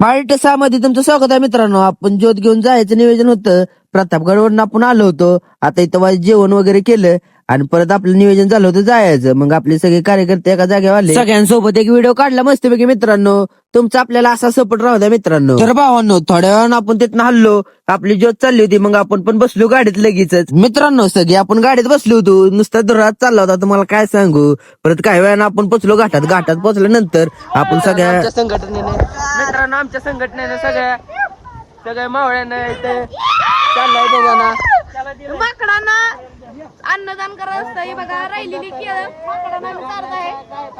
Part 6 मध्ये तुमचं स्वागत आहे मित्रांनो. आपण ज्योत घेऊन जायचं नियोजन होतं. प्रतापगडवरून आपण आलो होतो. आता इथं वाईस जेवण वगैरे केलं आणि परत आपलं नियोजन झालं होतं जायचं. मग आपले सगळे कार्यकर्ते एका जागेवर आले. सगळ्यांसोबत एक व्हिडिओ काढला मस्तपैकी मित्रांनो. तुमचा आपल्याला असा सपोर्ट राहू द्या मित्रांनो. तर भावांनो, थोड्या वेळानं आपण तिथनं हल्लो. आपली ज्योत चालली होती, मग आपण पण बसलो गाडीत लगेचच. मित्रांनो, सगळे आपण गाडीत बसलो होतो. नुसता धुरात चालला होता, तुम्हाला काय सांगू. परत काही वेळानं आपण पोचलो घाटात. घाटात पोचल्यानंतर आपण सगळ्या संघटनेने मित्रांनो, आमच्या संघटनेने सगळ्या मावळ्यानं इथे चाललाय बघा माकडांना अन्नदान करत असतं. हे बघा राहिलेली केळं माकडांना चारत आहे.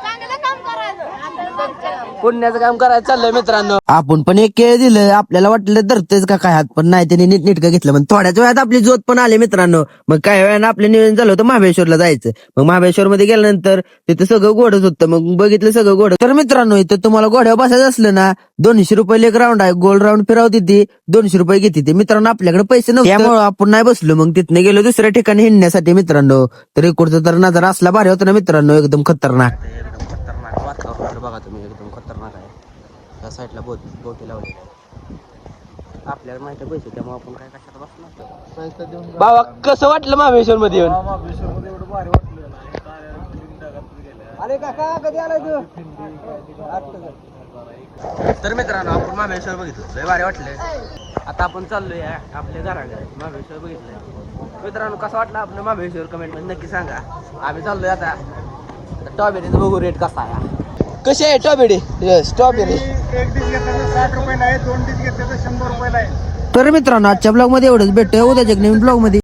चांगलं काम करायचं, पुण्याचं काम करायचं चाललंय मित्रांनो. आपण पण एक केळ दिलं. आपल्याला वाटलं धरतेच का काय हात, पण नाही, त्यांनी नीटनेटकं घेतलं. मग थोड्याच वेळात आपली जोत पण आली मित्रांनो. मग काही वेळानं आपलं नियोजन झालं होतं महाबळेश्वरला जायचं. मग महाबळेश्वर मध्ये गेल्यानंतर तिथं सगळं घोडच होतं. मग बघितलं सगळं घोडं. तर मित्रांनो, इथं तुम्हाला घोड्यावर बसायचं असलं ना, 200 रुपये एक राऊंड आहे. गोल राऊंड फिरावती ती 200 रुपये घेते ते. मित्रांनो, आपल्याकडे पैसे नव्हते, त्यामुळे आपण नाही बसलो. मग तिथनं गेलो दुसऱ्या ठिकाणी हिंडण्यासाठी मित्रांनो. तर इकडचं तर नजारा असला भारी होता ना मित्रांनो, एकदम खतरनाक. एकदम खतरनाक वातावरण बघा तुम्ही, एकदम खतरनाक आहे. त्या साईडला बोटी लावली. आपल्याला माहिती पैसे, त्यामुळे आपण काय कशात बसणार. बाबा, कसं वाटलं महाबळेश्वर मध्ये येऊन? महाबळेश्वर मध्ये एवढं भारी वाटलं अरे काका, कधी आलाय तू? तर मित्रांनो, आपण महाबळेश्वर बघितलं, लय भारी वाटलं. आता आपण चाललोय आपल्या घराकडे. महाबळेश्वर बघितलंय मित्रांनो. कसं वाटलं आपलं महाबळेश्वर कमेंट मध्ये नक्की सांगा. आम्ही चाललोय आता स्ट्रॉबेरीचं बघू रेट कसा आहे. कशी आहे स्ट्रॉबेरी? स्ट्रॉबेरी एक डिश घेतलं 60 रुपयाला आहे, 2 डिश घेतलं तर 100 रुपयाला आहे. तर मित्रांनो, आजच्या ब्लॉग मध्ये एवढंच. भेटूया उद्याच्या नवीन ब्लॉग मध्ये.